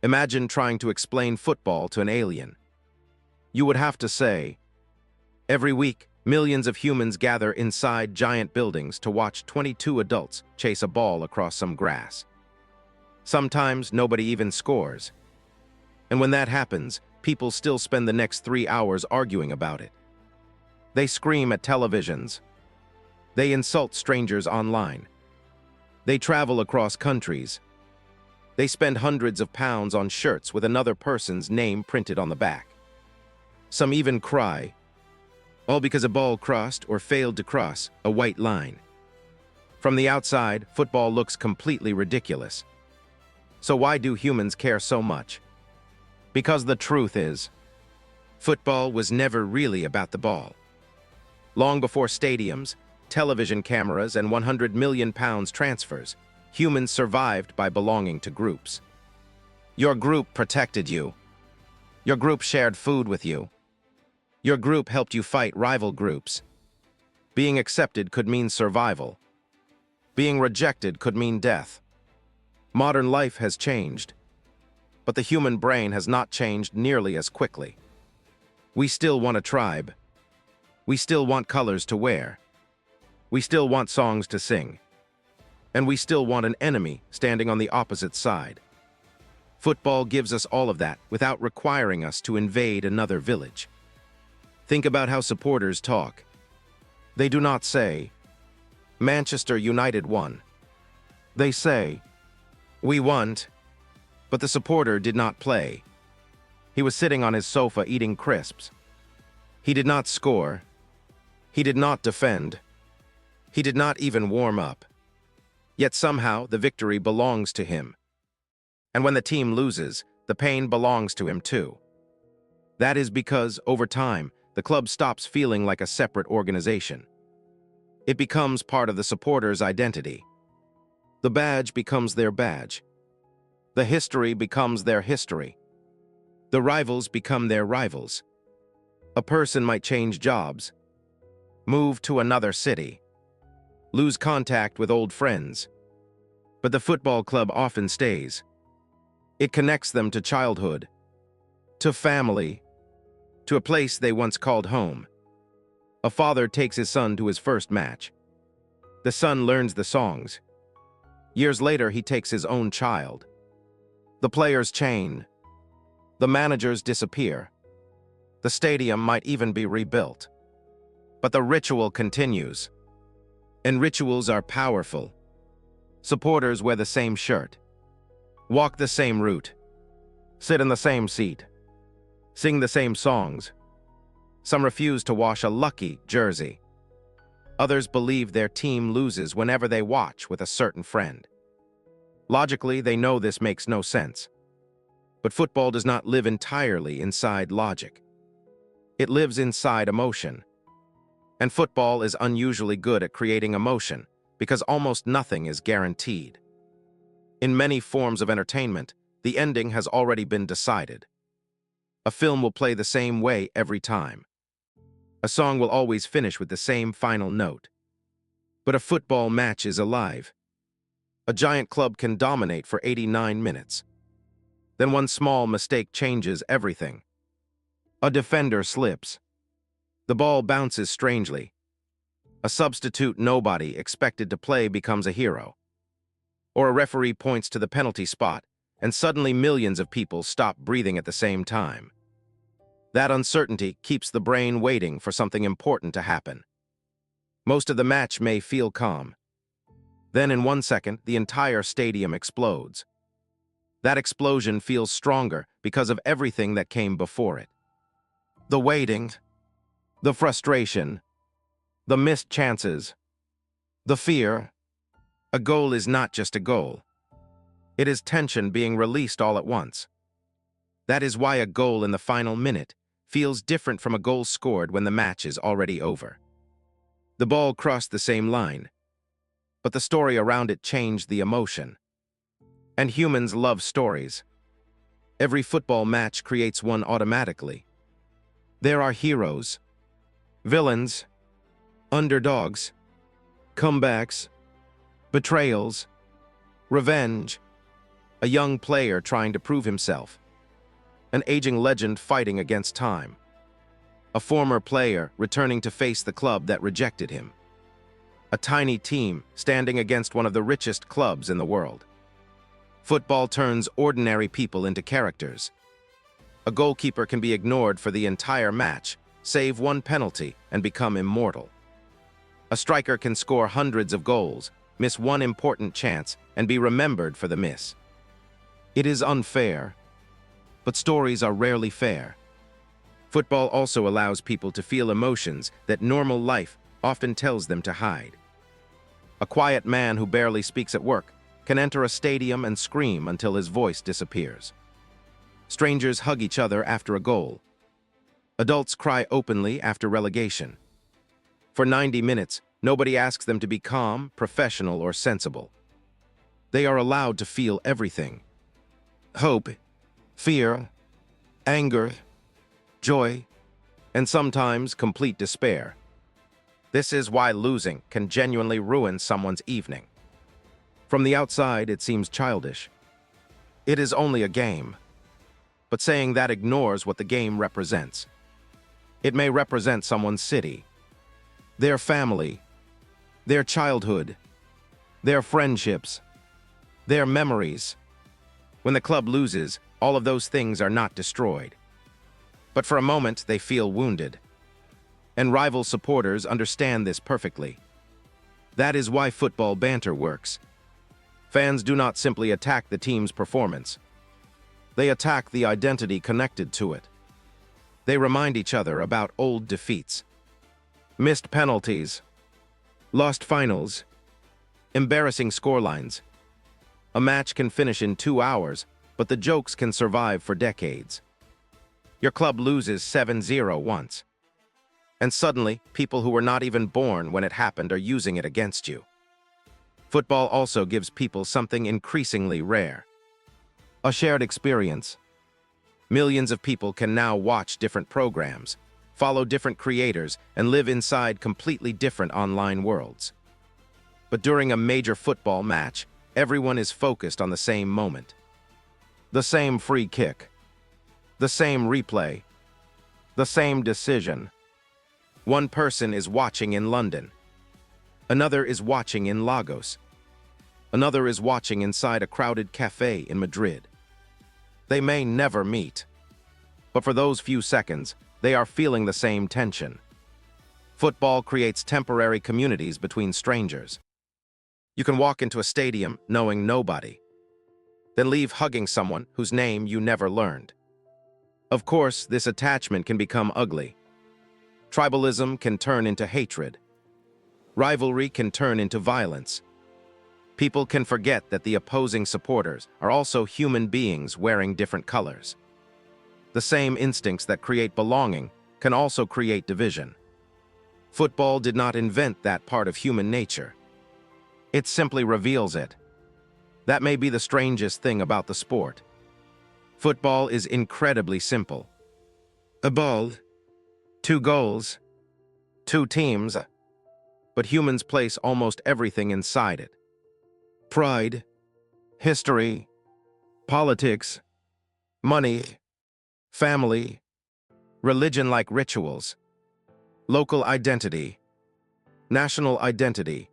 Imagine trying to explain football to an alien. You would have to say, every week, millions of humans gather inside giant buildings to watch 22 adults chase a ball across some grass. Sometimes nobody even scores. And when that happens, people still spend the next 3 hours arguing about it. They scream at televisions. They insult strangers online. They travel across countries. They spend hundreds of pounds on shirts with another person's name printed on the back. Some even cry, all because a ball crossed or failed to cross a white line. From the outside, football looks completely ridiculous. So why do humans care so much? Because the truth is, football was never really about the ball. Long before stadiums, television cameras, and 100 million pounds transfers, humans survived by belonging to groups. Your group protected you. Your group shared food with you. Your group helped you fight rival groups. Being accepted could mean survival. Being rejected could mean death. Modern life has changed, but the human brain has not changed nearly as quickly. We still want a tribe. We still want colors to wear. We still want songs to sing. And we still want an enemy standing on the opposite side. Football gives us all of that without requiring us to invade another village. Think about how supporters talk. They do not say, Manchester United won. They say, we won, but the supporter did not play. He was sitting on his sofa eating crisps. He did not score. He did not defend. He did not even warm up. Yet somehow the victory belongs to him. And when the team loses, the pain belongs to him too. That is because, over time, the club stops feeling like a separate organization. It becomes part of the supporter's identity. The badge becomes their badge. The history becomes their history. The rivals become their rivals. A person might change jobs, move to another city, lose contact with old friends, but the football club often stays. It connects them to childhood, to family, to a place they once called home. A father takes his son to his first match. The son learns the songs. Years later, he takes his own child. The players change. The managers disappear. The stadium might even be rebuilt. But the ritual continues. And rituals are powerful. Supporters wear the same shirt, walk the same route, sit in the same seat, sing the same songs. Some refuse to wash a lucky jersey. Others believe their team loses whenever they watch with a certain friend. Logically, they know this makes no sense. But football does not live entirely inside logic. It lives inside emotion. And football is unusually good at creating emotion because almost nothing is guaranteed. In many forms of entertainment, the ending has already been decided. A film will play the same way every time. A song will always finish with the same final note. But a football match is alive. A giant club can dominate for 89 minutes. Then one small mistake changes everything. A defender slips. The ball bounces strangely. A substitute nobody expected to play becomes a hero. Or a referee points to the penalty spot, and suddenly millions of people stop breathing at the same time. That uncertainty keeps the brain waiting for something important to happen. Most of the match may feel calm. Then in 1 second, the entire stadium explodes. That explosion feels stronger because of everything that came before it. The waiting, the frustration, the missed chances, the fear. A goal is not just a goal. It is tension being released all at once. That is why a goal in the final minute feels different from a goal scored when the match is already over. The ball crossed the same line, but the story around it changed the emotion. And humans love stories. Every football match creates one automatically. There are heroes, villains, underdogs, comebacks, betrayals, revenge, a young player trying to prove himself, an aging legend fighting against time, a former player returning to face the club that rejected him, a tiny team standing against one of the richest clubs in the world. Football turns ordinary people into characters. A goalkeeper can be ignored for the entire match, save one penalty, and become immortal. A striker can score hundreds of goals, miss one important chance, and be remembered for the miss. It is unfair, but stories are rarely fair. Football also allows people to feel emotions that normal life often tells them to hide. A quiet man who barely speaks at work can enter a stadium and scream until his voice disappears. Strangers hug each other after a goal. Adults cry openly after relegation. For 90 minutes, nobody asks them to be calm, professional, or sensible. They are allowed to feel everything: hope, fear, anger, joy, and sometimes complete despair. This is why losing can genuinely ruin someone's evening. From the outside, it seems childish. It is only a game. But saying that ignores what the game represents. It may represent someone's city, their family, their childhood, their friendships, their memories. When the club loses, all of those things are not destroyed. But for a moment, they feel wounded. And rival supporters understand this perfectly. That is why football banter works. Fans do not simply attack the team's performance. They attack the identity connected to it. They remind each other about old defeats, missed penalties, lost finals, embarrassing scorelines. A match can finish in 2 hours, but the jokes can survive for decades. Your club loses 7-0 once, and suddenly, people who were not even born when it happened are using it against you. Football also gives people something increasingly rare: a shared experience. Millions of people can now watch different programs, follow different creators, and live inside completely different online worlds. But during a major football match, everyone is focused on the same moment. The same free kick, the same replay, the same decision. One person is watching in London. Another is watching in Lagos. Another is watching inside a crowded cafe in Madrid. They may never meet, but for those few seconds, they are feeling the same tension. Football creates temporary communities between strangers. You can walk into a stadium knowing nobody, then leave hugging someone whose name you never learned. Of course, this attachment can become ugly. Tribalism can turn into hatred. Rivalry can turn into violence. People can forget that the opposing supporters are also human beings wearing different colors. The same instincts that create belonging can also create division. Football did not invent that part of human nature. It simply reveals it. That may be the strangest thing about the sport. Football is incredibly simple. A ball, 2 goals, 2 teams, but humans place almost everything inside it. Pride, history, politics, money, family, religion-like rituals, local identity, national identity,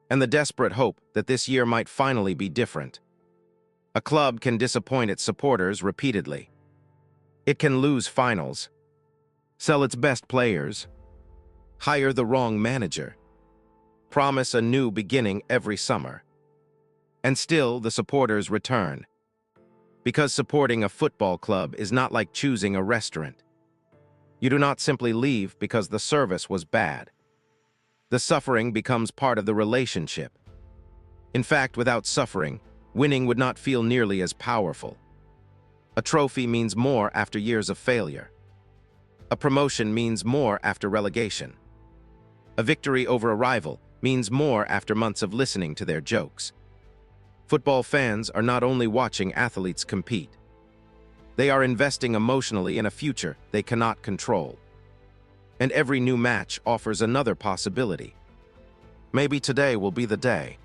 and the desperate hope that this year might finally be different. A club can disappoint its supporters repeatedly. It can lose finals, sell its best players, hire the wrong manager, promise a new beginning every summer. And still, the supporters return. Because supporting a football club is not like choosing a restaurant. You do not simply leave because the service was bad. The suffering becomes part of the relationship. In fact, without suffering, winning would not feel nearly as powerful. A trophy means more after years of failure. A promotion means more after relegation. A victory over a rival means more after months of listening to their jokes. Football fans are not only watching athletes compete. They are investing emotionally in a future they cannot control. And every new match offers another possibility. Maybe today will be the day.